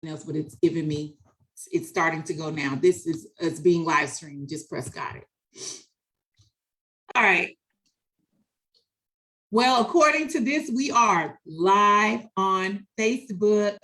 else, but it's giving me, it's starting to go now. It's being live streamed. Just press got it. All right. Well, according to this, we are live on Facebook,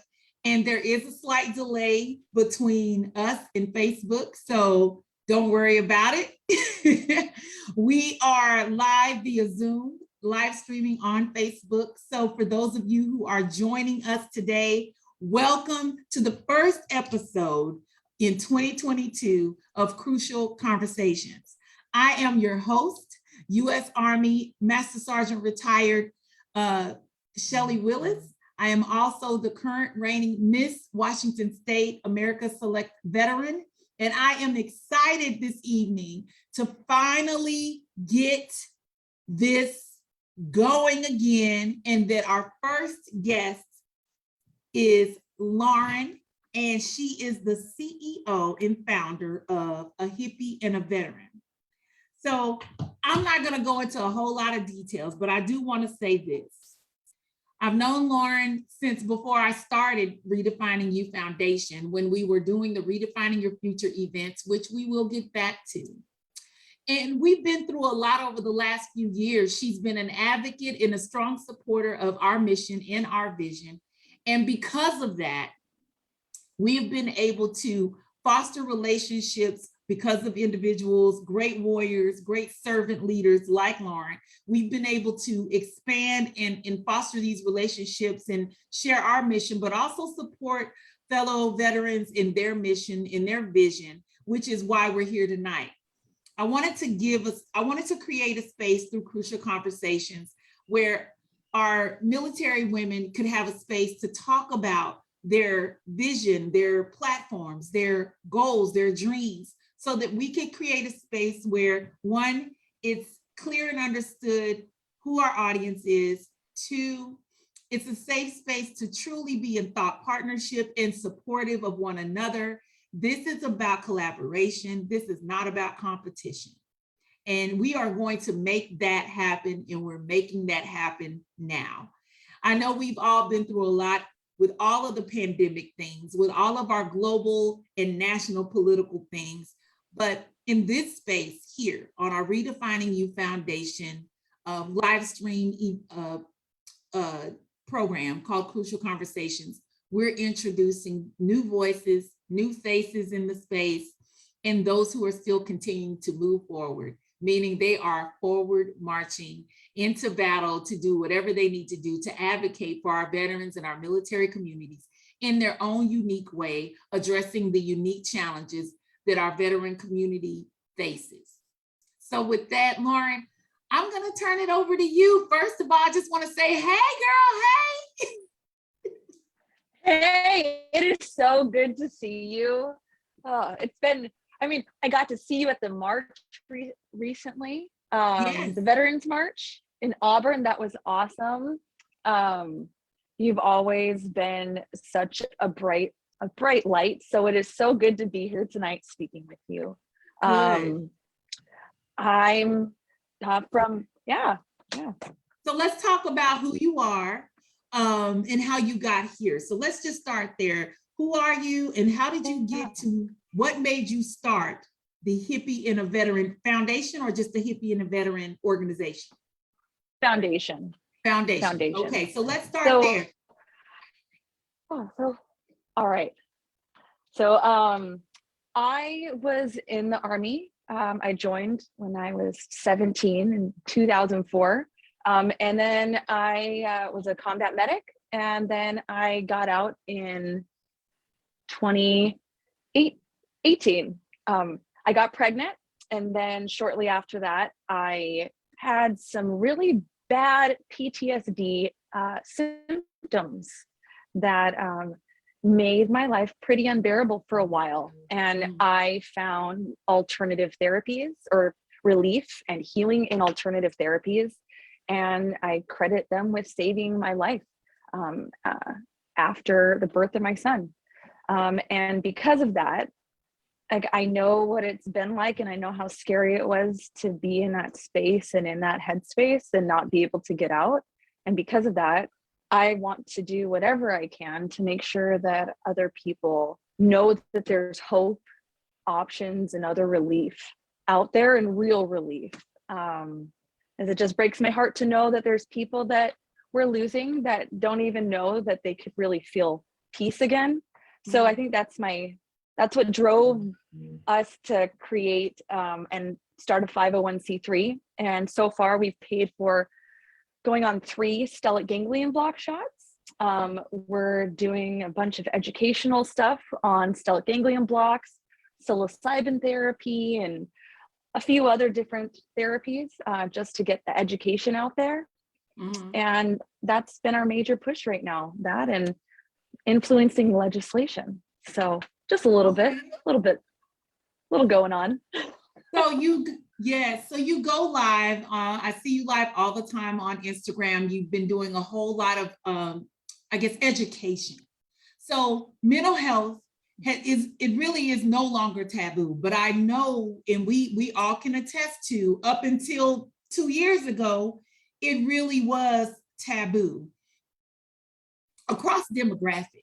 and there is a slight delay between us and Facebook, so don't worry about it. We are live via Zoom, live streaming on Facebook. So for those of you who are joining us today, welcome to the first episode in 2022 of Crucial Conversations. I am your host, U.S. Army Master Sergeant Retired Shelly Willis. I am also the current reigning Miss Washington State America Select Veteran, and I am excited this evening to finally get this going again, and that our first guest is Lauren, and she is the CEO and founder of A Hippie and a Veteran. So I'm not going to go into a whole lot of details, but I do want to say this. I've known Lauren since before I started Redefining You Foundation, when we were doing the Redefining Your Future events, which we will get back to. And we've been through a lot over the last few years. She's been an advocate and a strong supporter of our mission and our vision. And because of that, we have been able to foster relationships because of individuals, great warriors, great servant leaders like Lauren. We've been able to expand and foster these relationships and share our mission, but also support fellow veterans in their mission, in their vision, which is why we're here tonight. I wanted to create a space through Crucial Conversations where our military women could have a space to talk about their vision, their platforms, their goals, their dreams, so that we can create a space where, one, it's clear and understood who our audience is. Two, it's a safe space to truly be in thought partnership and supportive of one another. This is about collaboration. This is not about competition. And we are going to make that happen, and we're making that happen now. I know we've all been through a lot with all of the pandemic things, with all of our global and national political things. But in this space here on our Redefining You Foundation live stream program called Crucial Conversations, we're introducing new voices, new faces in the space, and those who are still continuing to move forward, meaning they are forward marching into battle to do whatever they need to do to advocate for our veterans and our military communities in their own unique way, addressing the unique challenges that our veteran community faces. So with that, Lauren, I'm gonna turn it over to you. First of all, I just wanna say, hey girl, hey. Hey, it is so good to see you. It's been, I got to see you at the march recently, Yes. the Veterans March in Auburn. That was awesome. You've always been such a bright light. So it is so good to be here tonight speaking with you. Good. I'm from. So let's talk about who you are and how you got here. So let's just start there. Who are you and how did you get to, what made you start the Hippie and a Veteran Foundation, or just the Hippie and a Veteran organization? Foundation. Okay, so let's start there. All right. So I was in the Army. I joined when I was 17 in 2004. And then I was a combat medic. And then I got out in 2018. I got pregnant. And then shortly after that, I had some really bad PTSD symptoms that made my life pretty unbearable for a while. And I found alternative therapies, or relief and healing in alternative therapies. And I credit them with saving my life after the birth of my son. And because of that, like, I know what it's been like, and I know how scary it was to be in that space and in that headspace and not be able to get out. And because of that, I want to do whatever I can to make sure that other people know that there's hope, options, and other relief out there, and real relief. As it just breaks my heart to know that there's people that we're losing that don't even know that they could really feel peace again. So I think that's what drove us to create and start a 501c3. And so far we've paid for going on 3 stellate ganglion block shots. We're doing a bunch of educational stuff on stellate ganglion blocks, psilocybin therapy, and a few other different therapies just to get the education out there. And that's been our major push right now, that and influencing legislation. So just a little bit going on. So you go live. I see you live all the time on Instagram. You've been doing a whole lot of, I guess, education. So mental health it really is no longer taboo, but I know, and we all can attest to, up until 2 years ago, it really was taboo across demographics.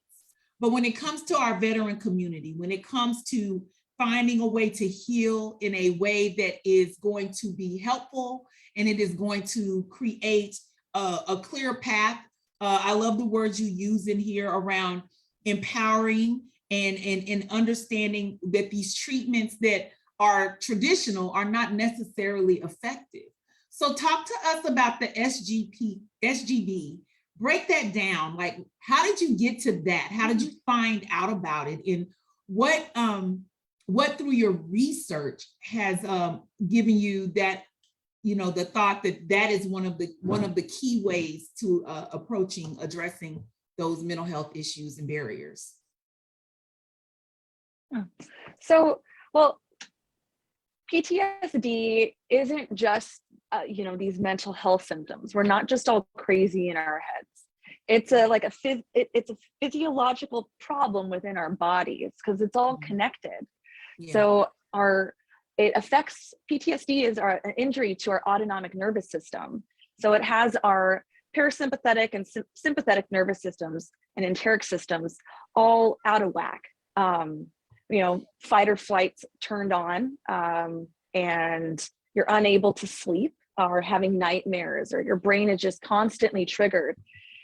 But when it comes to our veteran community, when it comes to finding a way to heal in a way that is going to be helpful and it is going to create a clear path. I love the words you use in here around empowering and understanding that these treatments that are traditional are not necessarily effective. So talk to us about the SGB. Break that down. Like, how did you get to that? How did you find out about it? And what through your research has given you that, the thought that that is one of the key ways to addressing those mental health issues and barriers? So, well, PTSD isn't just these mental health symptoms. We're not just all crazy in our heads. It's a physiological problem within our bodies because it's all connected. Yeah. So it affects, PTSD is an injury to our autonomic nervous system. So it has our parasympathetic and sympathetic nervous systems and enteric systems all out of whack. Fight or flight's turned on, and you're unable to sleep or having nightmares, or your brain is just constantly triggered.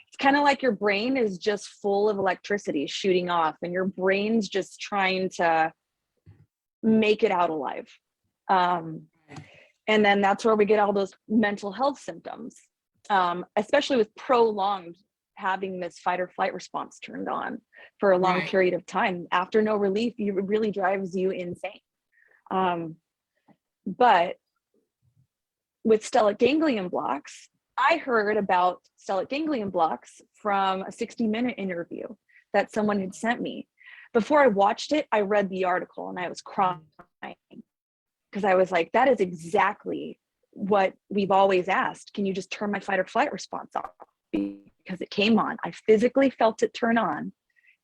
It's kind of like your brain is just full of electricity shooting off, and your brain's just trying to make it out alive. And then that's where we get all those mental health symptoms, especially with prolonged having this fight or flight response turned on for a long period of time. After no relief, it really drives you insane. But with stellate ganglion blocks, I heard about stellate ganglion blocks from a 60-minute interview that someone had sent me. Before I watched it, I read the article and I was crying because I was like, that is exactly what we've always asked. Can you just turn my fight or flight response off? Because it came on. I physically felt it turn on,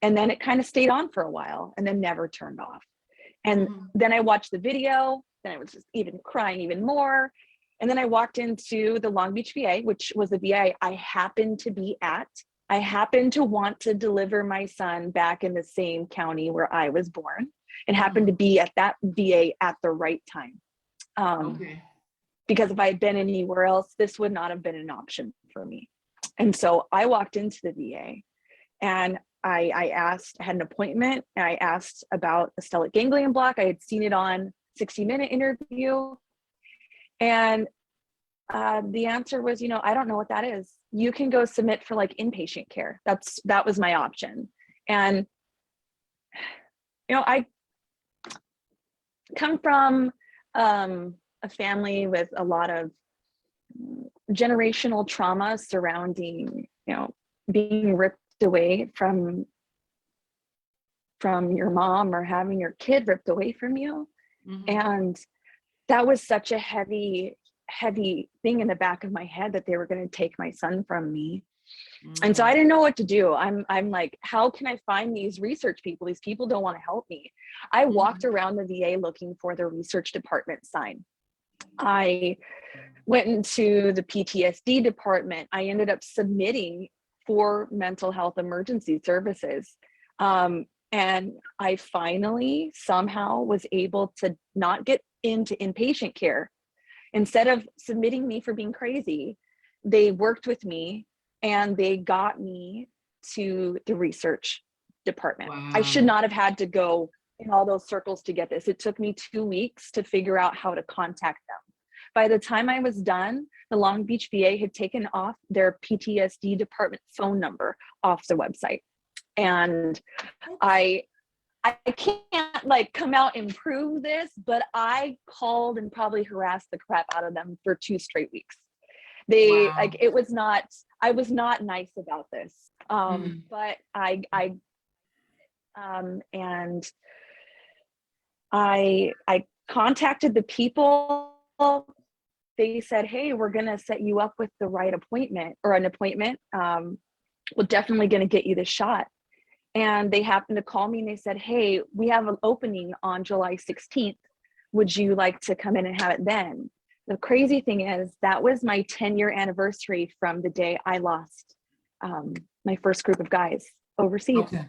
and then it kind of stayed on for a while and then never turned off. And then I watched the video, then I was just even crying even more. And then I walked into the Long Beach VA, which was the VA I happened to be at. I happened to want to deliver my son back in the same county where I was born, and happened to be at that VA at the right time. Because if I had been anywhere else, this would not have been an option for me. And so I walked into the VA and I had an appointment, and I asked about the stellate ganglion block. I had seen it on 60-minute interview. And the answer was, I don't know what that is. You can go submit for like inpatient care. That was my option. And, I come from a family with a lot of generational trauma surrounding, being ripped away from your mom, or having your kid ripped away from you. And that was such a heavy thing in the back of my head, that they were going to take my son from me. And so I didn't know what to do. I'm like, how can I find these research people? These people don't want to help me. I walked around the VA looking for the research department sign. I went into the PTSD department. I ended up submitting for mental health emergency services. And I finally somehow was able to not get into inpatient care. Instead of submitting me for being crazy, they worked with me and they got me to the research department. Wow. I should not have had to go in all those circles to get this. It took me 2 weeks to figure out how to contact them. By the time I was done, the Long Beach VA had taken off their PTSD department phone number off the website. And I can't like come out and prove this, but I called and probably harassed the crap out of them for 2 straight weeks. They Wow. like, I was not nice about this. But and I contacted the people. They said, hey, we're going to set you up with the right appointment or an appointment. We're definitely going to get you the shot. And they happened to call me and they said, hey, we have an opening on July 16th. Would you like to come in and have it then? The crazy thing is that was my 10-year anniversary from the day I lost my first group of guys overseas. Okay.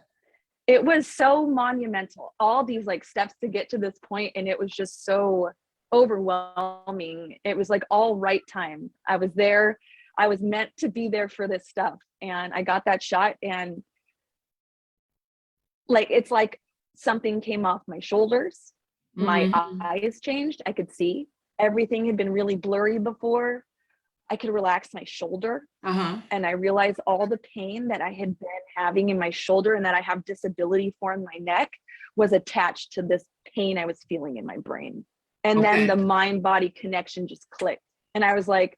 It was so monumental, all these like steps to get to this point, and it was just so overwhelming. It was like all right time. I was there. I was meant to be there for this stuff. And I got that shot, and like, it's like something came off my shoulders. My eyes changed. I could see. Everything had been really blurry before. I could relax my shoulder. And I realized all the pain that I had been having in my shoulder and that I have disability for in my neck was attached to this pain I was feeling in my brain. And then the mind-body connection just clicked. And I was like,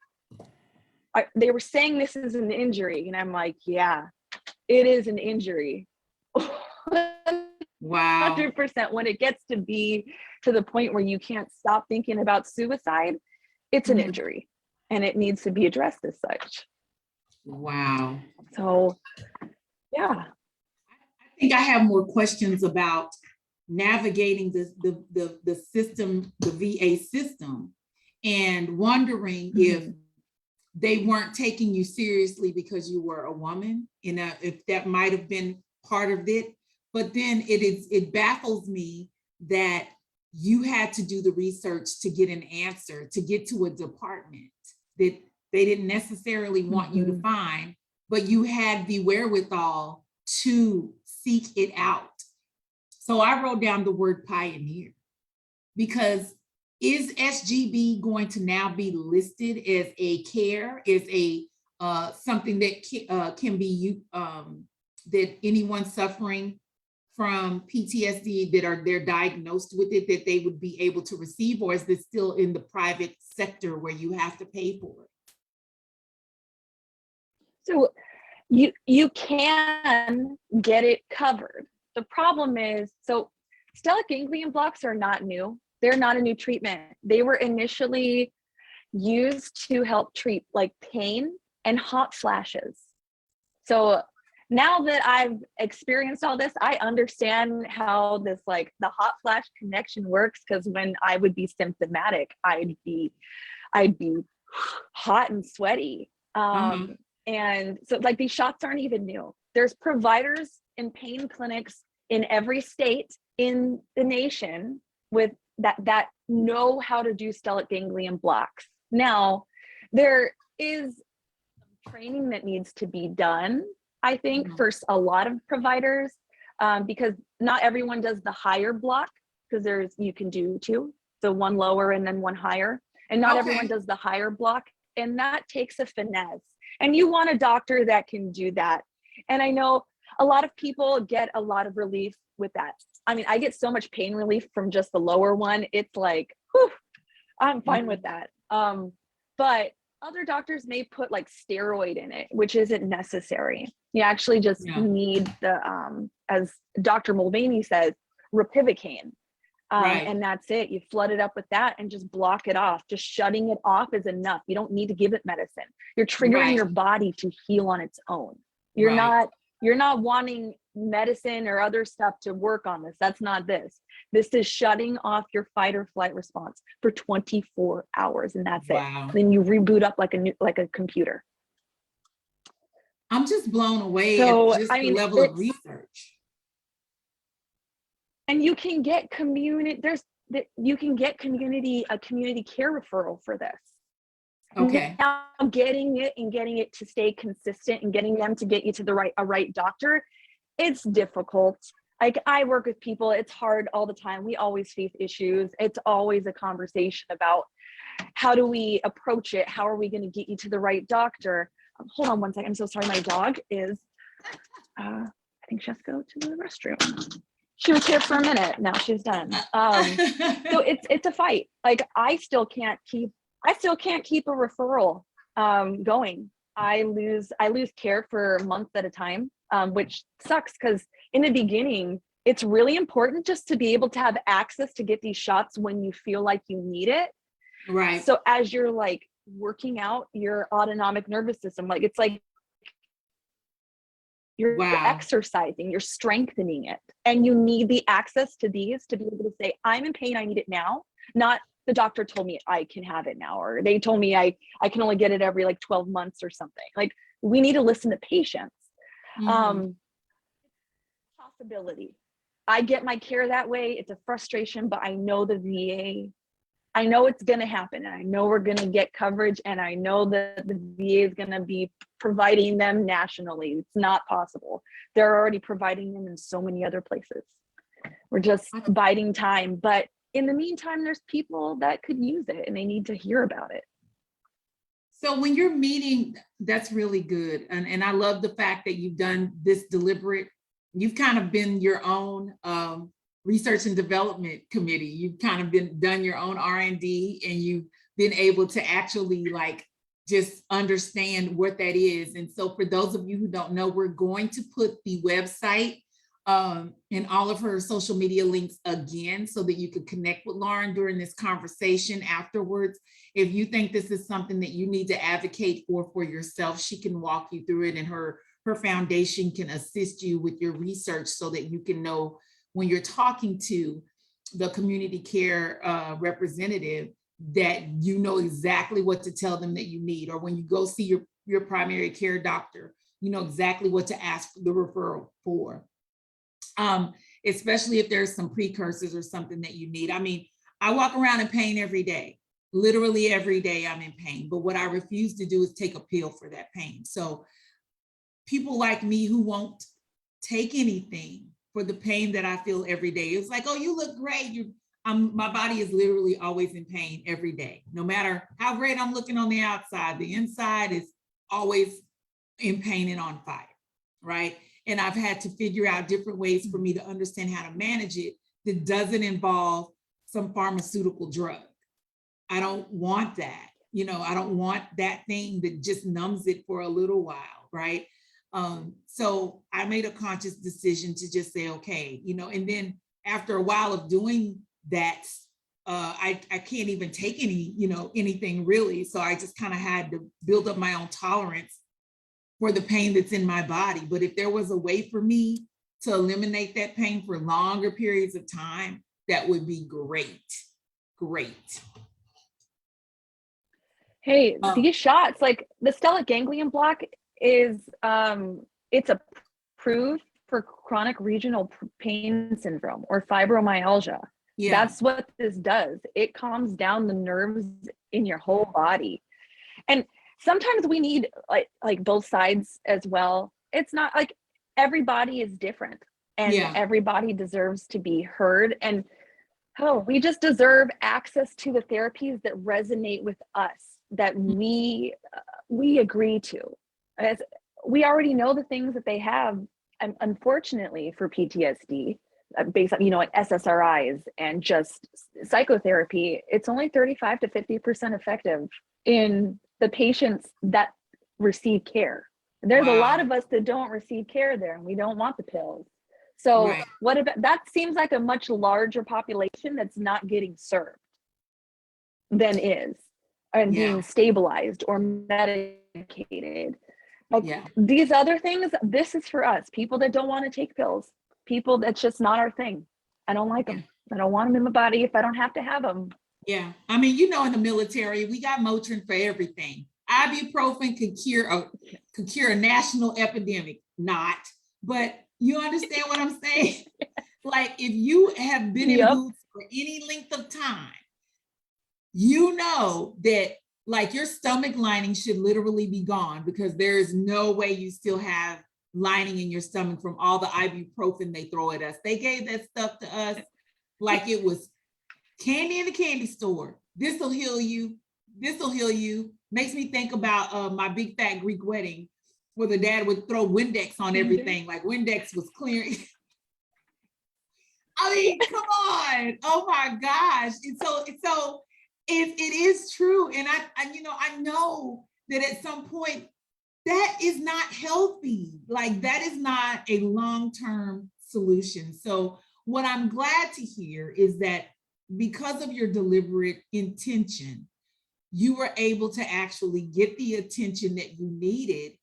they were saying this is an injury. And I'm like, yeah, it is an injury. Wow. 100%. When it gets to be to the point where you can't stop thinking about suicide, it's an injury and it needs to be addressed as such. Wow. So, yeah. I think I have more questions about navigating the system, the VA system, and wondering if they weren't taking you seriously because you were a woman, if that might have been part of it. But then it baffles me that you had to do the research to get an answer, to get to a department that they didn't necessarily want you to find, but you had the wherewithal to seek it out. So I wrote down the word pioneer, because is SGB going to now be listed as a care, as a something that can be that anyone suffering from PTSD they're diagnosed with it, that they would be able to receive, or is this still in the private sector where you have to pay for it? So you can get it covered. The problem is, so stellate ganglion blocks are not new. They're not a new treatment. They were initially used to help treat like pain and hot flashes. So now that I've experienced all this, I understand how this, like the hot flash connection works, because when I would be symptomatic, I'd be hot and sweaty. And so like these shots aren't even new. There's providers in pain clinics in every state in the nation with that know how to do stellate ganglion blocks. Now, there is training that needs to be done, I think, for a lot of providers, because not everyone does the higher block, because you can do 2, so 1 lower and then 1 higher, and not everyone does the higher block, and that takes a finesse. And you want a doctor that can do that. And I know a lot of people get a lot of relief with that. I mean, I get so much pain relief from just the lower one. It's like, whew, I'm fine with that. But other doctors may put like steroid in it, which isn't necessary. You actually just need the, as Dr. Mulvaney says, ropivacaine. And that's it. You flood it up with that and just block it off. Just shutting it off is enough. You don't need to give it medicine. You're triggering your body to heal on its own. You're not wanting medicine or other stuff to work on this. That's not this. This is shutting off your fight or flight response for 24 hours, and that's it. Then you reboot up like a computer. I'm just blown away at So, just I the mean, level of it's, research. and you can get community, you can get a community care referral for this. Okay. Now getting it to stay consistent and getting them to get you to the right doctor, it's difficult. Like, I work with people, it's hard all the time. We always face issues. It's always a conversation about how do we approach it? How are we going to get you to the right doctor? Hold on one second. I'm so sorry. My dog is, I think she has to go to the restroom. She was here for a minute. Now she's done. So it's a fight. Like, I still can't keep a referral going. I lose care for months at a time, which sucks, because in the beginning, it's really important just to be able to have access to get these shots when you feel like you need it. Right. So as you're like working out your autonomic nervous system, like, it's like you're exercising, you're strengthening it, and you need the access to these to be able to say, I'm in pain, I need it now, not the doctor told me I can have it now, or they told me I can only get it every like 12 months or something. Like, we need to listen to patients. Possibility. I get my care that way. It's a frustration, but I know the VA, I know it's going to happen, and I know we're going to get coverage, and I know that the VA is going to be providing them nationally. It's not possible. They're already providing them in so many other places. We're just biding time. But in the meantime, there's people that could use it, and they need to hear about it. So when you're meeting, that's really good. And I love the fact that you've done this deliberate, you've kind of been your own research and development committee. You've kind of done your own R&D, and you've been able to actually like just understand what that is. And so for those of you who don't know, we're going to put the website and all of her social media links again, so that you can connect with Lauren during this conversation afterwards. If you think this is something that you need to advocate for yourself, she can walk you through it, and her foundation can assist you with your research, so that you can know when you're talking to the community care representative, that you know exactly what to tell them that you need. Or when you go see your primary care doctor, you know exactly what to ask the referral for. Especially if there's some precursors or something that you need. I mean, I walk around in pain every day. Literally every day I'm in pain. But what I refuse to do is take a pill for that pain. So people like me who won't take anything for the pain that I feel every day, it's like, oh, you look great. My body is literally always in pain every day. No matter how great I'm looking on the outside, the inside is always in pain and on fire, right? And I've had to figure out different ways for me to understand how to manage it that doesn't involve some pharmaceutical drug. I don't want that. You know, I don't want that thing that just numbs it for a little while, right? So I made a conscious decision to just say, okay, you know, and then after a while of doing that, I can't even take anything really. So I just kind of had to build up my own tolerance for the pain that's in my body. But if there was a way for me to eliminate that pain for longer periods of time, that would be great. Great. Hey, these shots, like the stellate ganglion block is, it's approved for chronic regional pain syndrome or fibromyalgia. Yeah. That's what this does. It calms down the nerves in your whole body. And sometimes we need like both sides as well. It's not like everybody is different, and everybody deserves to be heard. And we just deserve access to the therapies that resonate with us, that we agree to. As we already know the things that they have, and unfortunately for PTSD, based on, like SSRIs and just psychotherapy, it's only 35 to 50% effective in the patients that receive care. There's a lot of us that don't receive care there, and we don't want the pills. So what about that? Seems like a much larger population that's not getting served than is, and being stabilized or medicated. Like these other things, this is for us, people that don't want to take pills, people that's just not our thing. I don't like them. I don't want them in my body if I don't have to have them. Yeah. I mean, you know, in the military, we got Motrin for everything. ibuprofen could cure a national epidemic. Not, but you understand what I'm saying? Like if you have been in boots for any length of time, you know that like your stomach lining should literally be gone because there is no way you still have lining in your stomach from all the ibuprofen they throw at us. They gave that stuff to us like it was candy in the candy store. This will heal you. This will heal you. Makes me think about my big fat Greek wedding where the dad would throw Windex on everything. Like Windex was clearing. I mean, come on. Oh my gosh. It is true. And I know that at some point that is not healthy. Like that is not a long-term solution. So what I'm glad to hear is that because of your deliberate intention, you were able to actually get the attention that you needed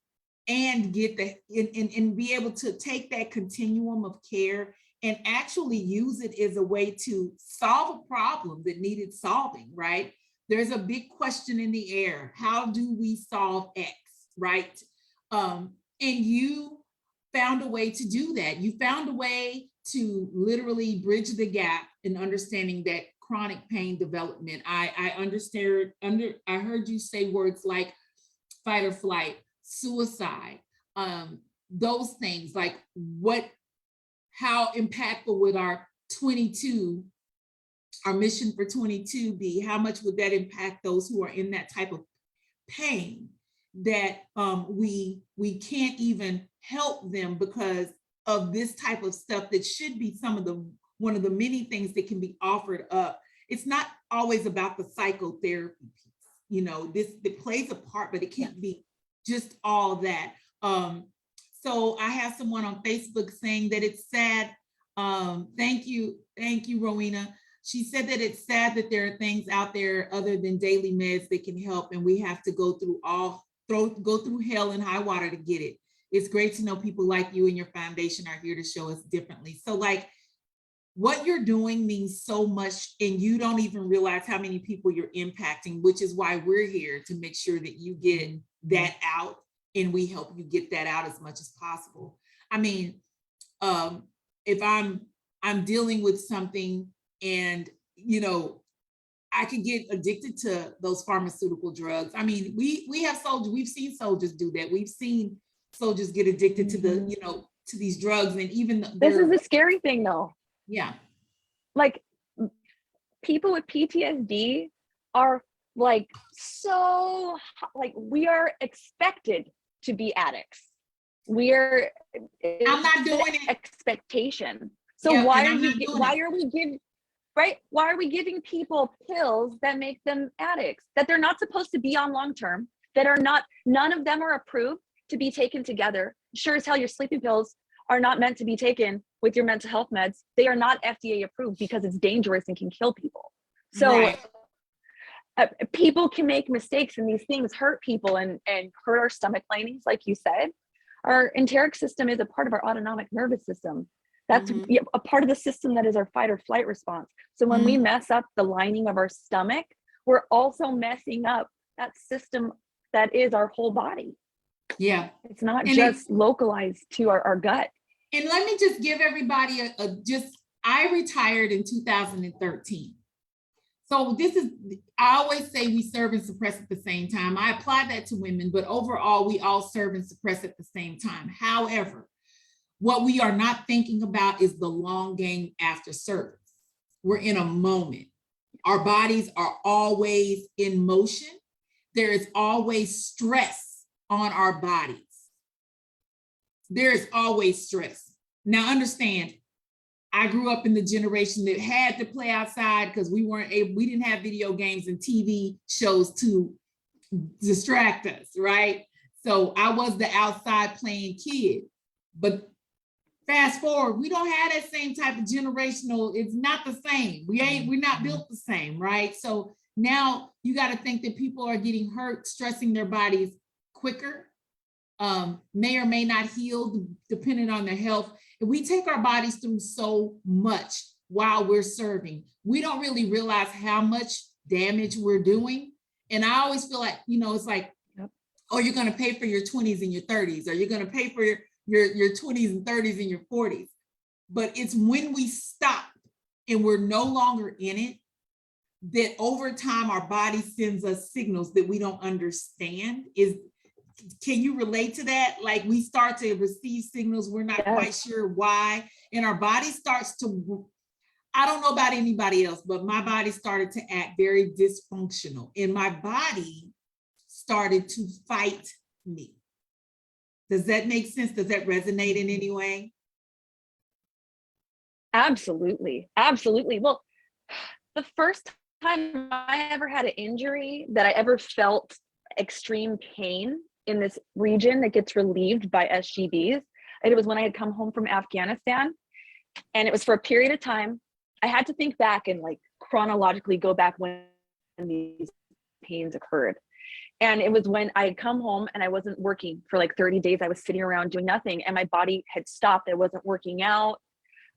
and get and be able to take that continuum of care and actually use it as a way to solve a problem that needed solving, right? There's a big question in the air. How do we solve X, right? And you found a way to do that. You found a way to literally bridge the gap in understanding that chronic pain development. I heard you say words like fight or flight, suicide, those things, like how impactful would our mission for 22 be? How much would that impact those who are in that type of pain that we can't even help them because of this type of stuff that should be one of the many things that can be offered up. It's not always about the psychotherapy piece, it plays a part, but it can't be just all that. So I have someone on Facebook saying that it's sad. Thank you, Rowena. She said that it's sad that there are things out there other than daily meds that can help, and we have to go through hell and high water to get it. It's great to know people like you and your foundation are here to show us differently. So like what you're doing means so much, and you don't even realize how many people you're impacting, which is why we're here to make sure that you get that out and we help you get that out as much as possible. I mean, if I'm dealing with something and, I could get addicted to those pharmaceutical drugs. I mean, we have soldiers, we've seen soldiers do that. We've seen soldiers get addicted to to these drugs, and even this is the scary thing though. Yeah. Like people with PTSD are like, so like we are expected to be addicts. I'm not doing it. Expectation. So yeah, why are we giving people pills that make them addicts that they're not supposed to be on long-term, none of them are approved to be taken together. Sure as hell your sleeping pills are not meant to be taken with your mental health meds. They are not FDA approved because it's dangerous and can kill people. So right. People can make mistakes, and these things hurt people and hurt our stomach linings, like you said. Our enteric system is a part of our autonomic nervous system. That's a part of the system that is our fight or flight response. So when we mess up the lining of our stomach, we're also messing up that system that is our whole body. Yeah. It's not just localized to our gut. And let me just give everybody I retired in 2013. So I always say we serve and suppress at the same time. I apply that to women, but overall, we all serve and suppress at the same time. However, what we are not thinking about is the long game after service. We're in a moment. Our bodies are always in motion. There is always stress on our bodies. There is always stress. Now understand, I grew up in the generation that had to play outside because we didn't have video games and TV shows to distract us, right? So I was the outside playing kid. But fast forward, we don't have that same type of generational, it's not the same. We're not built the same, right? So now you got to think that people are getting hurt, stressing their bodies quicker, may or may not heal depending on their health. If we take our bodies through so much while we're serving, we don't really realize how much damage we're doing. And I always feel like, it's like or you're going to pay for your 20s and your 30s, or you're going to pay for your 20s and 30s and your 40s. But it's when we stop and we're no longer in it, that over time our body sends us signals that we don't understand. Can you relate to that? Like, we start to receive signals, we're not quite sure why, and our body starts to, I don't know about anybody else, but my body started to act very dysfunctional, and my body started to fight me. Does that make sense? Does that resonate in any way? Absolutely. Absolutely. Well, the first time I ever had an injury that I ever felt extreme pain in this region that gets relieved by SGBs, it was when I had come home from Afghanistan, and it was for a period of time. I had to think back and like chronologically go back when these pains occurred. And it was when I had come home and I wasn't working for like 30 days. I was sitting around doing nothing, and my body had stopped. I wasn't working out.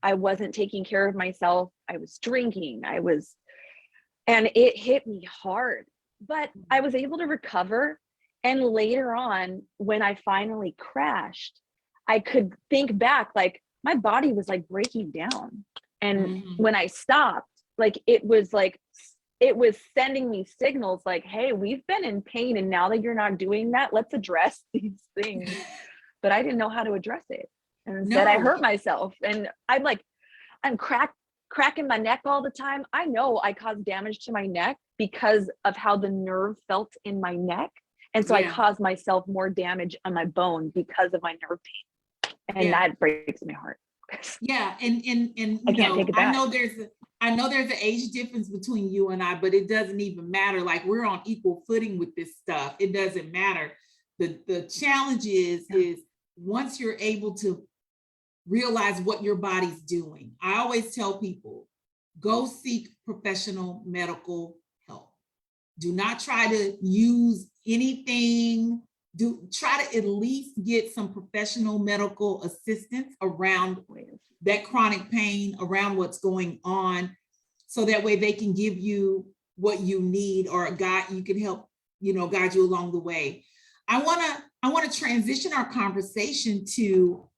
I wasn't taking care of myself. I was drinking. And it hit me hard, but I was able to recover. And later on, when I finally crashed, I could think back, like my body was like breaking down. And when I stopped, it was sending me signals like, hey, we've been in pain. And now that you're not doing that, let's address these things. But I didn't know how to address it. And instead I hurt myself. And I'm cracking my neck all the time. I know I caused damage to my neck because of how the nerve felt in my neck. And so I caused myself more damage on my bone because of my nerve pain. And that breaks my heart. Yeah, and I can't take it back. I know there's an age difference between you and I, but it doesn't even matter. Like, we're on equal footing with this stuff. It doesn't matter. The challenge is once you're able to realize what your body's doing. I always tell people, go seek professional medical help. Do not try to use anything. Try to at least get some professional medical assistance around that chronic pain, around what's going on, so that way they can give you what you need, or you can help, guide you along the way. I want to transition our conversation to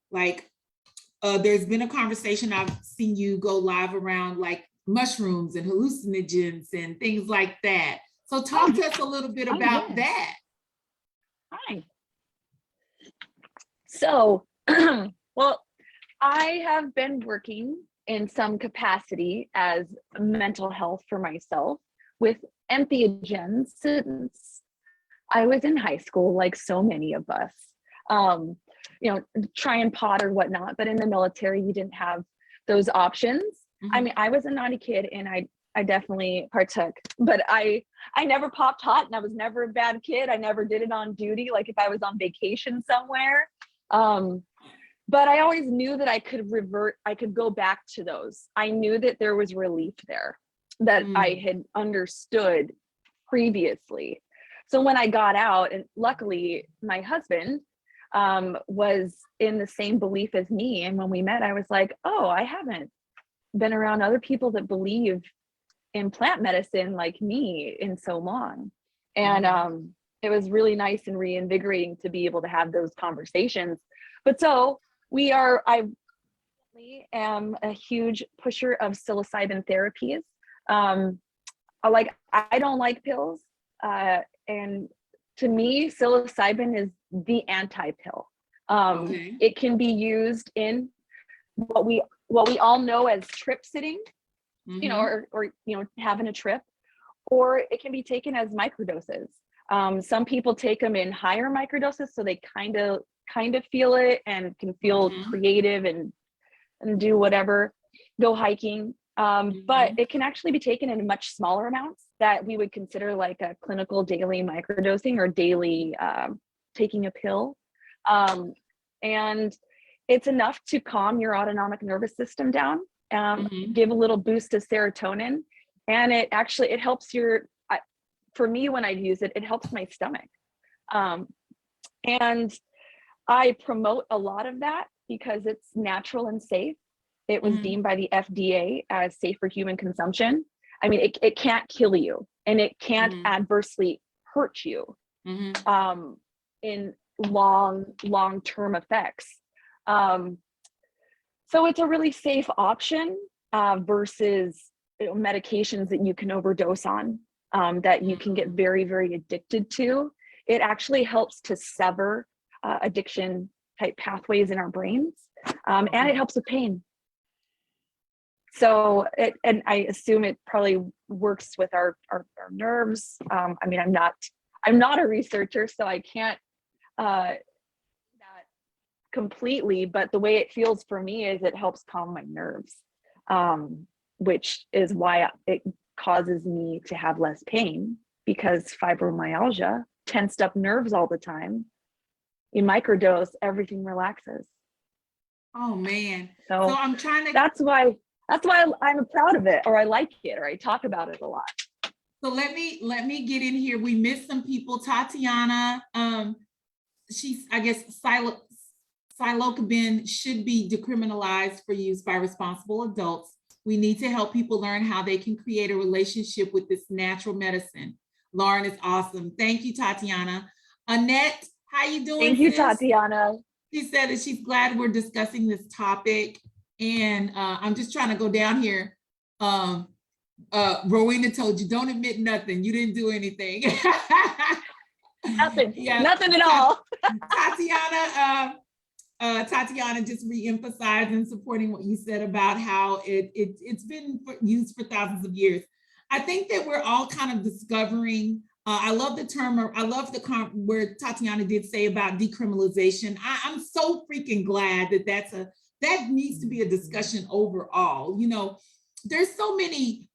there's been a conversation, I've seen you go live around like mushrooms and hallucinogens and things like that. So talk to us a little bit about that. Hi. So, well, I have been working in some capacity as mental health for myself with entheogens since I was in high school, like so many of us. Try and pot or whatnot, but in the military, you didn't have those options. I mean, I was a naughty kid and I definitely partook, but I never popped hot, and I was never a bad kid. I never did it on duty, like if I was on vacation somewhere. But I always knew that I could go back to those. I knew that there was relief there that I had understood previously. So when I got out, and luckily my husband was in the same belief as me. And when we met, I was like, oh, I haven't been around other people that believe in plant medicine like me in so long. And it was really nice and reinvigorating to be able to have those conversations. But so I am a huge pusher of psilocybin therapies. I don't like pills. And to me, psilocybin is the anti-pill. It can be used in what we all know as trip sitting, or having a trip, or it can be taken as microdoses. Some people take them in higher microdoses, so they kind of feel it and can feel creative and do whatever, go hiking. But it can actually be taken in much smaller amounts that we would consider like a clinical daily microdosing or daily taking a pill. And it's enough to calm your autonomic nervous system down, give a little boost of serotonin. And it helps for me, when I use it, it helps my stomach. And I promote a lot of that because it's natural and safe. It was deemed by the FDA as safe for human consumption. I mean, it can't kill you, and it can't adversely hurt you. in long-term effects. So it's a really safe option versus medications that you can overdose on, that you can get very, very addicted to. It actually helps to sever addiction type pathways in our brains, and it helps with pain. So and I assume it probably works with our nerves. I mean, I'm not a researcher, so I can't that completely, but the way it feels for me is it helps calm my nerves, which is why it causes me to have less pain, because fibromyalgia, tensed up nerves all the time, you microdose, everything relaxes. Oh man. So I'm trying to, that's why I'm proud of it, or I like it, or I talk about it a lot. so let me get in here. We missed some people. Tatiana, she's, I guess, Psilocybin should be decriminalized for use by responsible adults. We need to help people learn how they can create a relationship with this natural medicine. Lauren is awesome. Thank you, Tatiana. Annette, how you doing? Thank you, Tatiana. She said that she's glad we're discussing this topic. And I'm just trying to go down here. Rowena told you, don't admit nothing. You didn't do anything. Nothing, yeah. Nothing at all. Tatiana just re-emphasized and supporting what you said about how it's been used for thousands of years. I think that we're all kind of discovering, I love the term, I love where Tatiana did say about decriminalization. I'm so freaking glad that needs to be a discussion overall. You know, there's so many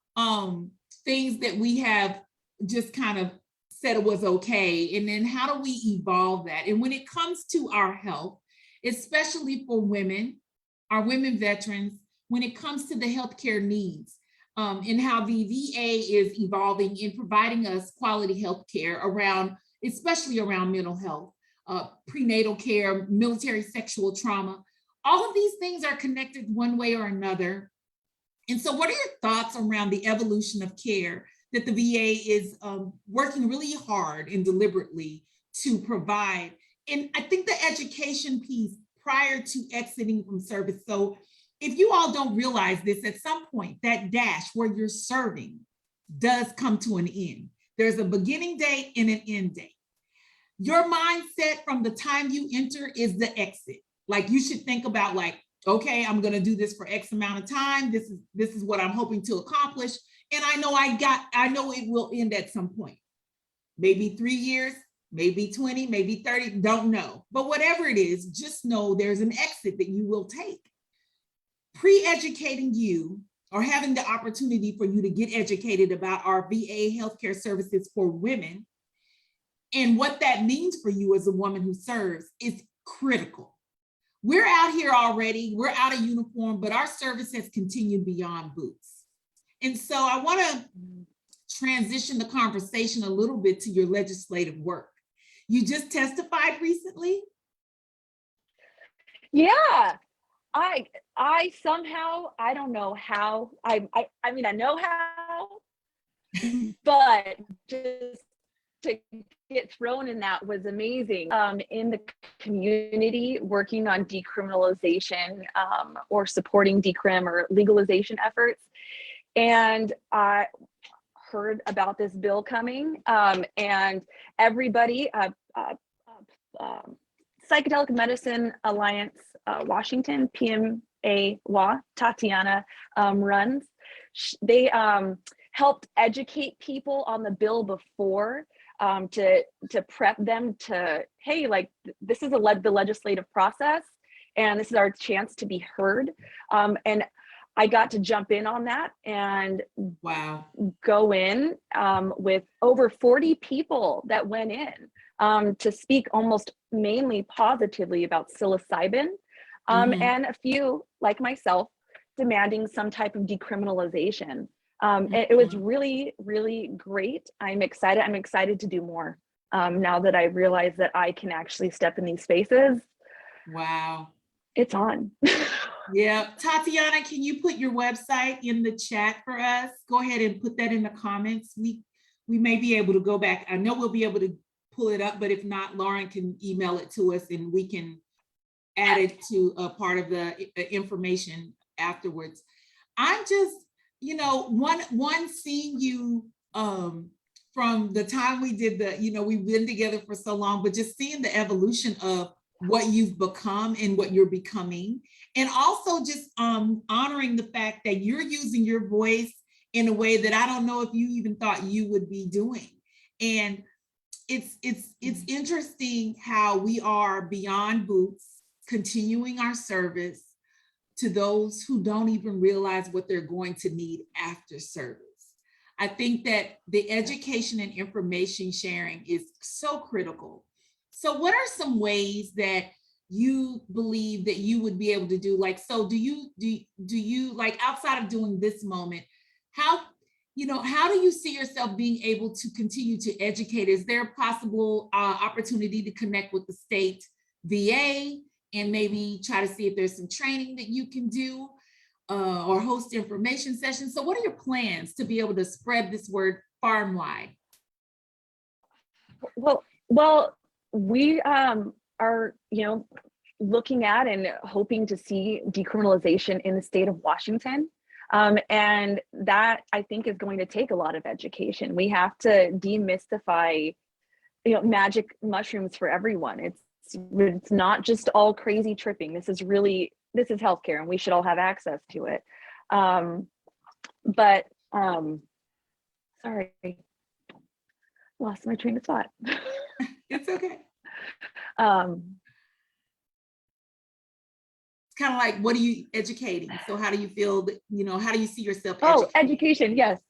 things that we have just kind of said it was okay. And then how do we evolve that? And when it comes to our health, especially for women, our women veterans, when it comes to the healthcare needs, and how the VA is evolving in providing us quality healthcare around, especially around mental health, prenatal care, military sexual trauma, all of these things are connected one way or another. And so what are your thoughts around the evolution of care that the VA is working really hard and deliberately to provide? And I think the education piece prior to exiting from service. So if you all don't realize this, at some point, that dash where you're serving does come to an end. There's a beginning date and an end date. Your mindset from the time you enter is the exit. Like you should think about like, okay, I'm gonna do this for X amount of time. This is what I'm hoping to accomplish. And I know it will end at some point. Maybe 3 years, maybe 20, maybe 30, don't know. But whatever it is, just know there's an exit that you will take. Pre-educating you or having the opportunity for you to get educated about our VA healthcare services for women and what that means for you as a woman who serves is critical. We're out here already, we're out of uniform, but our service has continued beyond boots. And so I want to transition the conversation a little bit to your legislative work. You just testified recently? Yeah. I somehow, I don't know how, I mean, I know how, but just to get thrown in that was amazing. In the community, working on decriminalization or supporting decrim or legalization efforts. And I heard about this bill coming, and everybody, Psychedelic Medicine Alliance Washington, PMA-WA, Tatiana runs. They helped educate people on the bill before to prep them to, hey, like this is the legislative process, and this is our chance to be heard. And I got to jump in on that and go in with over 40 people that went in to speak almost mainly positively about psilocybin, and a few, like myself, demanding some type of decriminalization. It was really, really great. I'm excited to do more now that I realize that I can actually step in these spaces. Wow. It's on. Yeah. Tatiana, can you put your website in the chat for us? Go ahead and put that in the comments. We may be able to go back. I know we'll be able to pull it up, but if not, Lauren can email it to us and we can add it to a part of the information afterwards. I'm just, one seeing you from the time we did we've been together for so long, but just seeing the evolution of what you've become and what you're becoming. And also just honoring the fact that you're using your voice in a way that I don't know if you even thought you would be doing. And it's interesting how we are beyond boots, continuing our service to those who don't even realize what they're going to need after service. I think that the education and information sharing is so critical. So what are some ways that you believe that you would be able to do? Like, so do you like, outside of doing this moment, how do you see yourself being able to continue to educate? Is there a possible opportunity to connect with the state VA and maybe try to see if there's some training that you can do or host information sessions? So what are your plans to be able to spread this word far and wide? Well, we are, looking at and hoping to see decriminalization in the state of Washington. And that, I think, is going to take a lot of education. We have to demystify, magic mushrooms for everyone. It's not just all crazy tripping. This is healthcare, and we should all have access to it. Sorry, lost my train of thought. It's okay. It's kind of like, what are you educating? So how do you feel that, how do you see yourself educating? Education, yes.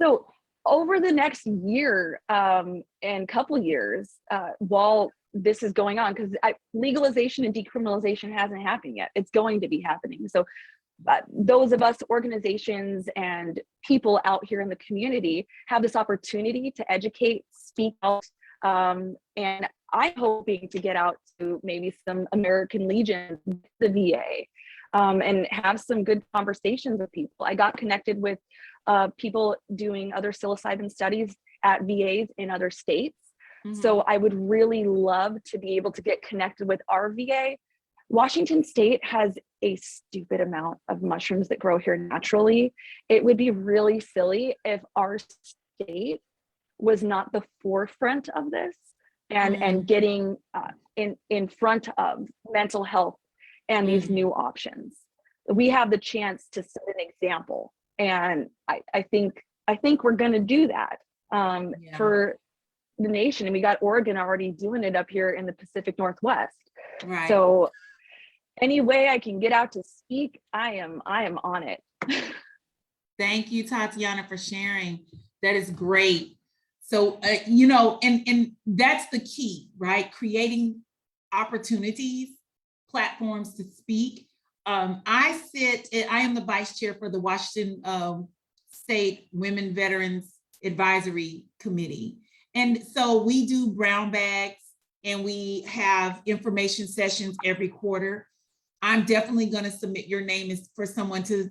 So over the next year and couple years, while this is going on, because legalization and decriminalization hasn't happened yet. It's going to be happening. So those of us, organizations and people out here in the community, have this opportunity to educate, speak out, and I'm hoping to get out to maybe some American Legion, the VA, and have some good conversations with people. I got connected with people doing other psilocybin studies at VAs in other states. Mm-hmm. So I would really love to be able to get connected with our VA. Washington State has a stupid amount of mushrooms that grow here naturally. It would be really silly if our state was not the forefront of this and getting in front of mental health and these new options. We have the chance to set an example, and I think we're going to do that for the nation. And we got Oregon already doing it up here in the Pacific Northwest. Right. So any way I can get out to speak, I am on it. Thank you, Tatiana, for sharing. That is great. So, and that's the key, right? Creating opportunities, platforms to speak. I am the vice chair for the Washington State Women Veterans Advisory Committee. And so we do brown bags and we have information sessions every quarter. I'm definitely going to submit your name is for someone to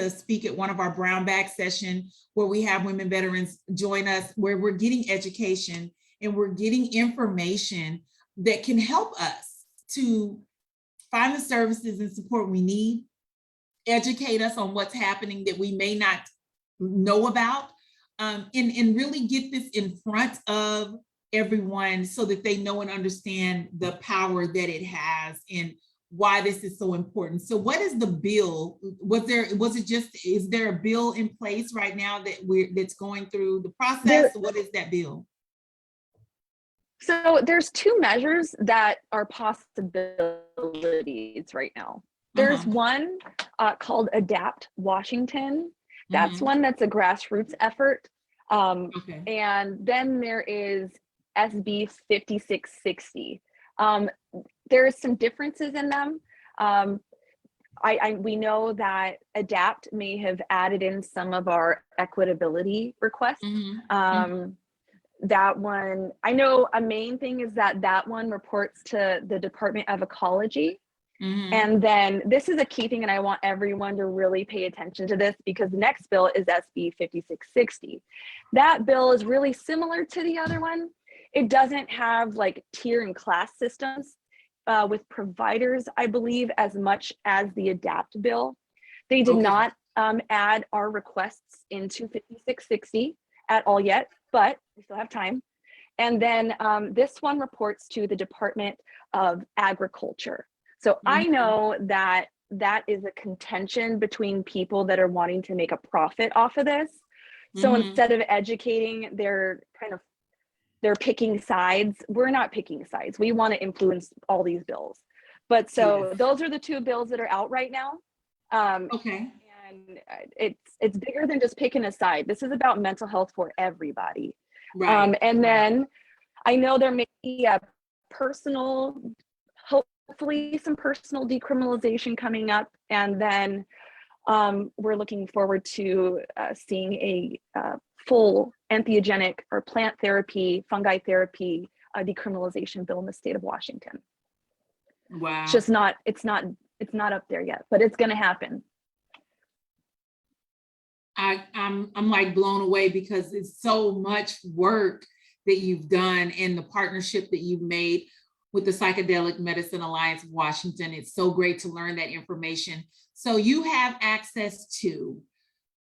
speak at one of our brown bag session where we have women veterans join us, where we're getting education and we're getting information that can help us to find the services and support we need, educate us on what's happening that we may not know about, and really get this in front of everyone so that they know and understand the power that it has and why this is so important. So what is the bill? Is there a bill in place right now that's going through the process? What is that bill? So there's two measures that are possibilities right now. There's one called ADAPT Washington. That's one that's a grassroots effort. And then there is SB5660. There is some differences in them. We know that ADAPT may have added in some of our equitability requests. That one, I know a main thing is that one reports to the Department of Ecology. And then this is a key thing, and I want everyone to really pay attention to this because the next bill is SB5660. That bill is really similar to the other one. It doesn't have like tier and class systems with providers, I believe, as much as the ADAPT bill. They did not add our requests into 5660 at all yet, but we still have time. And then this one reports to the Department of Agriculture. So I know that that is a contention between people that are wanting to make a profit off of this. So instead of educating, they're picking sides. We're not picking sides. We want to influence all these bills. But so those are the two bills that are out right now. And it's bigger than just picking a side. This is about mental health for everybody. And then I know there may be a personal, hopefully some personal decriminalization coming up. And then we're looking forward to seeing a full entheogenic or plant therapy, fungi therapy decriminalization bill in the state of Washington. Wow. It's just not, it's not up there yet, but it's going to happen. I'm like blown away because it's so much work that you've done and the partnership that you've made with the Psychedelic Medicine Alliance of Washington. It's so great to learn that information. So you have access to,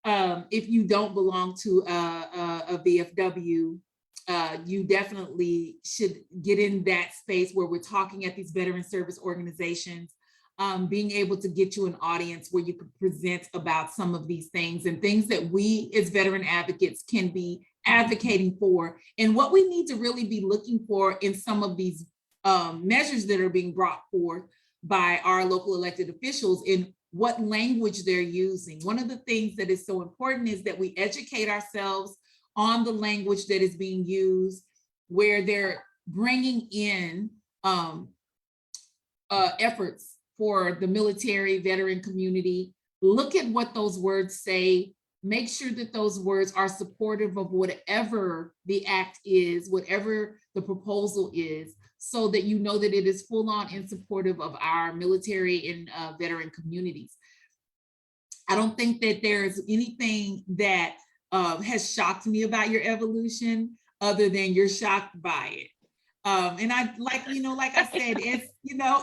if you don't belong to a VFW, you definitely should get in that space where we're talking at these veteran service organizations, being able to get you an audience where you could present about some of these things and things that we as veteran advocates can be advocating for, and what we need to really be looking for in some of these measures that are being brought forth by our local elected officials in what language they're using. One of the things that is so important is that we educate ourselves on the language that is being used, where they're bringing in efforts for the military, veteran community. Look at what those words say. Make sure that those words are supportive of whatever the act is, whatever the proposal is, so that you know that it is full on and supportive of our military and veteran communities. I don't think that there's anything that has shocked me about your evolution other than you're shocked by it. And I like I said,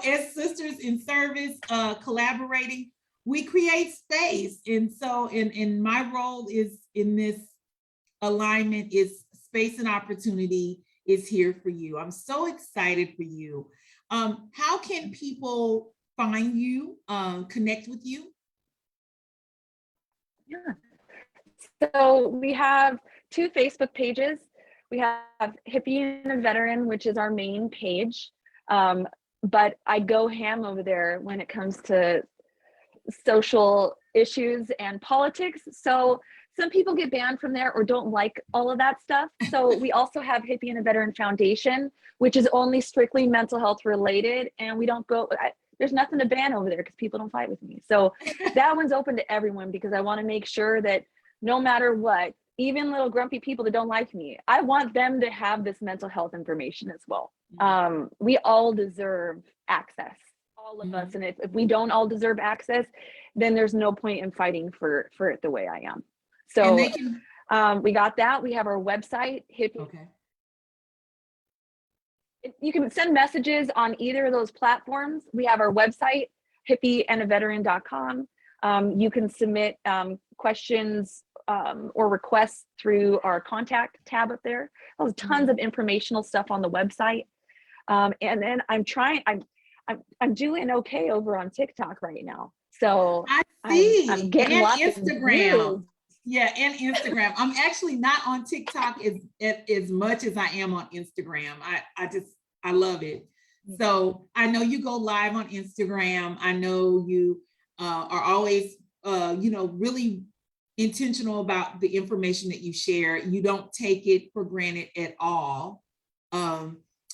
as sisters in service, collaborating, we create space. And so in my role is in this alignment is space and opportunity is here for you. I'm so excited for you. How can people find you, connect with you? Yeah. So we have 2 Facebook pages. We have Hippie and a Veteran, which is our main page. But I go ham over there when it comes to social issues and politics. So some people get banned from there or don't like all of that stuff. So we also have Hippie and a Veteran Foundation, which is only strictly mental health related. And we don't go, there's nothing to ban over there because people don't fight with me. So that one's open to everyone because I want to make sure that no matter what, even little grumpy people that don't like me, I want them to have this mental health information as well. We all deserve access, all of us. And if we don't all deserve access, then there's no point in fighting for it the way I am. So we got that. We have our website, Hippie. Okay. You can send messages on either of those platforms. We have our website, hippieandaveteran.com. You can submit questions or requests through our contact tab up there. There's tons of informational stuff on the website. And then I'm doing okay over on TikTok right now. So I see. I'm getting and lots Instagram. of Yeah, and Instagram. I'm actually not on TikTok as much as I am on Instagram. I love it. So I know you go live on Instagram. I know you are always, really intentional about the information that you share. You don't take it for granted at all,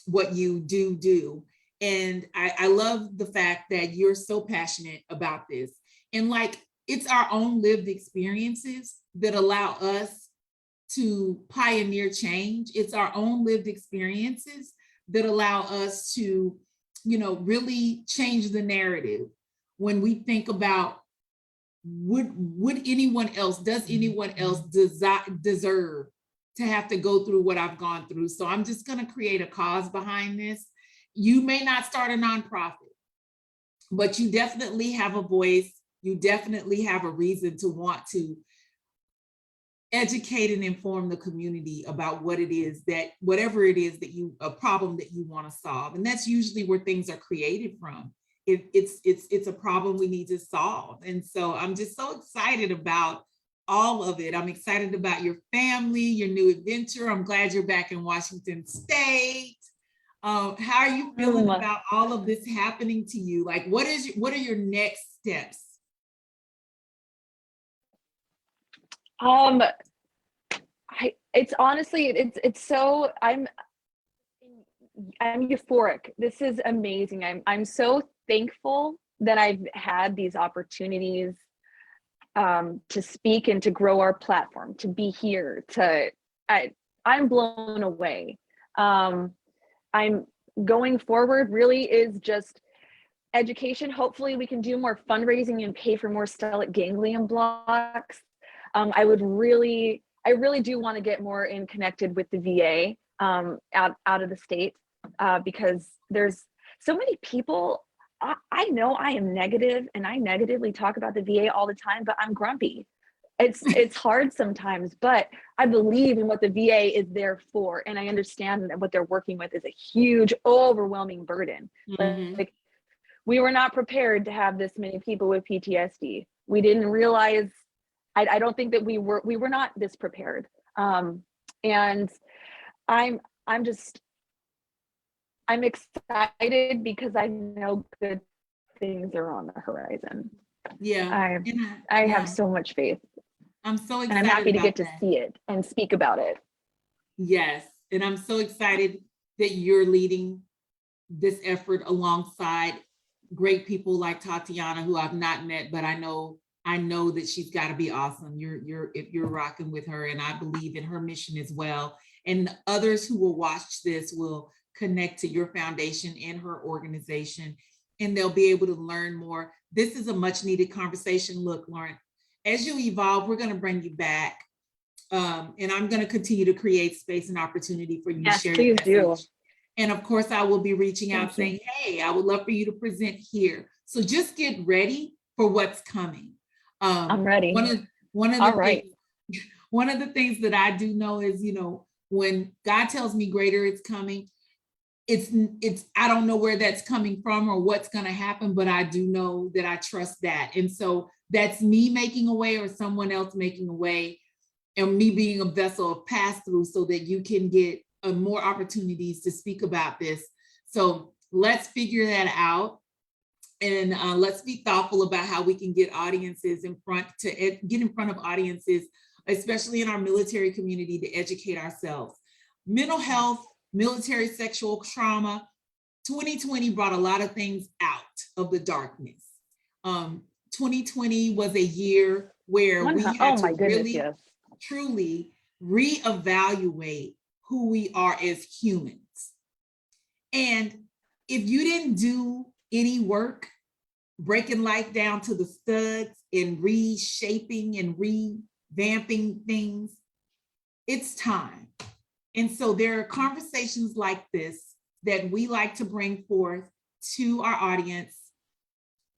what you do. And I love the fact that you're so passionate about this. And it's our own lived experiences that allow us to pioneer change. It's our own lived experiences that allow us to, really change the narrative. When we think about does anyone else deserve to have to go through what I've gone through. So I'm just going to create a cause behind this. You may not start a nonprofit, but you definitely have a voice. You definitely have a reason to want to educate and inform the community about what it is that, whatever it is that you, a problem that you want to solve. And that's usually where things are created from. It's a problem we need to solve. And so I'm just so excited about all of it. I'm excited about your family, your new adventure. I'm glad you're back in Washington State. How are you feeling about all of this happening to you? Like, what are your next steps? It's honestly, it's so, I'm euphoric. This is amazing. I'm so thankful that I've had these opportunities to speak and to grow our platform, to be here, I'm blown away. I'm going forward really is just education. Hopefully we can do more fundraising and pay for more stellate ganglion blocks. I really do want to get more in connected with the VA out of the state because there's so many people. I know I am negative and I negatively talk about the VA all the time, but I'm grumpy. It's hard sometimes, but I believe in what the VA is there for. And I understand that what they're working with is a huge, overwhelming burden. Mm-hmm. Like, we were not prepared to have this many people with PTSD. We didn't realize, I don't think that we were not this prepared. And I'm excited because I know good things are on the horizon. Yeah. I have so much faith. I'm so excited. And I'm happy to get that. to see it and speak about it. Yes. And I'm so excited that you're leading this effort alongside great people like Tatiana, who I've not met, but I know that she's got to be awesome. You're rocking with her, and I believe in her mission as well. And others who will watch this will connect to your foundation and her organization, and they'll be able to learn more. This is a much needed conversation. Look, Lauren, as you evolve, we're going to bring you back. And I'm going to continue to create space and opportunity for you to share your message. And of course, I will be reaching out saying, hey, I would love for you to present here. So just get ready for what's coming. I'm ready. One of the things that I do know is, when God tells me greater is coming, it's I don't know where that's coming from or what's going to happen, but I do know that I trust that. And so that's me making a way or someone else making a way, and me being a vessel of pass through so that you can get more opportunities to speak about this. So let's figure that out. And let's be thoughtful about how we can get audiences in front of audiences, especially in our military community, to educate ourselves. Mental health, military sexual trauma, 2020 brought a lot of things out of the darkness. 2020 was a year where we had to really, truly reevaluate who we are as humans. And if you didn't do any work breaking life down to the studs and reshaping and revamping things, it's time. And so there are conversations like this that we like to bring forth to our audience,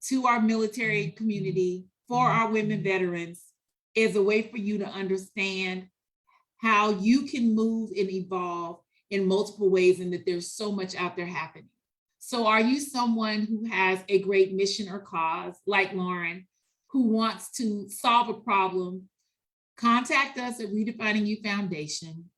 to our military community, for our women veterans, as a way for you to understand how you can move and evolve in multiple ways, and that there's so much out there happening. So are you someone who has a great mission or cause, like Lauren, who wants to solve a problem? Contact us at Redefining You Foundation.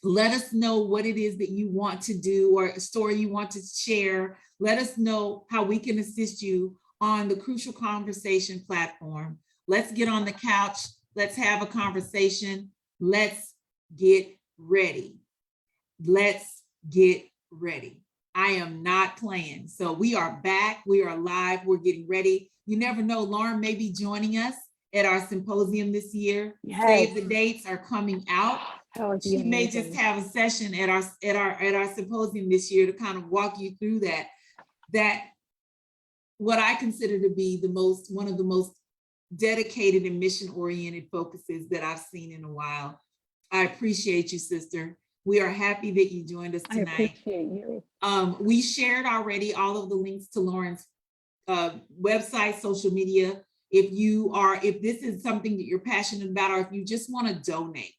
Let us know what it is that you want to do or a story you want to share. Let us know how we can assist you on the Crucial Conversation platform. Let's get on the couch. Let's have a conversation. Let's get ready. Let's get ready. I am not playing. So we are back. We are live. We're getting ready. You never know. Lauren may be joining us at our symposium this year. Yes. Save the dates are coming out. She may just have a session at our symposium this year to kind of walk you through that what I consider to be one of the most dedicated and mission-oriented focuses that I've seen in a while. I appreciate you, sister. We are happy that you joined us I tonight. appreciate you. We shared already all of the links to Lauren's website, social media. If this is something that you're passionate about, or if you just want to donate,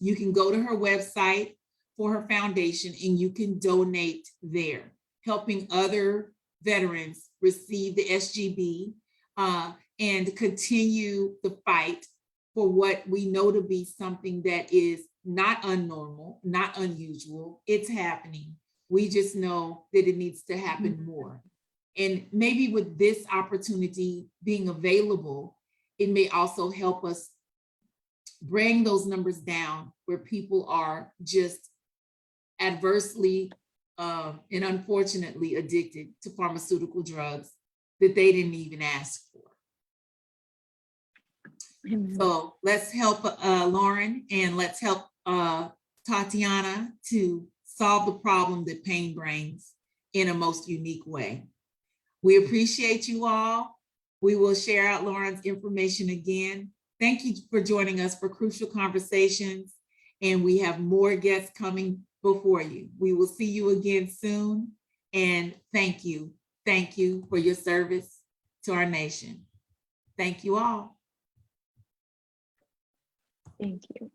you can go to her website for her foundation and you can donate there, helping other veterans receive the SGB and continue the fight for what we know to be something that is not unnormal, not unusual. It's happening. We just know that it needs to happen more. And maybe with this opportunity being available, it may also help us bring those numbers down where people are just adversely and unfortunately addicted to pharmaceutical drugs that they didn't even ask for. So let's help Lauren, and let's help Tatiana to solve the problem that pain brings in a most unique way. We appreciate you all. We will share out Lauren's information again. Thank you for joining us for Crucial Conversations, and we have more guests coming before you. We will see you again soon, and thank you. Thank you for your service to our nation. Thank you all. Thank you.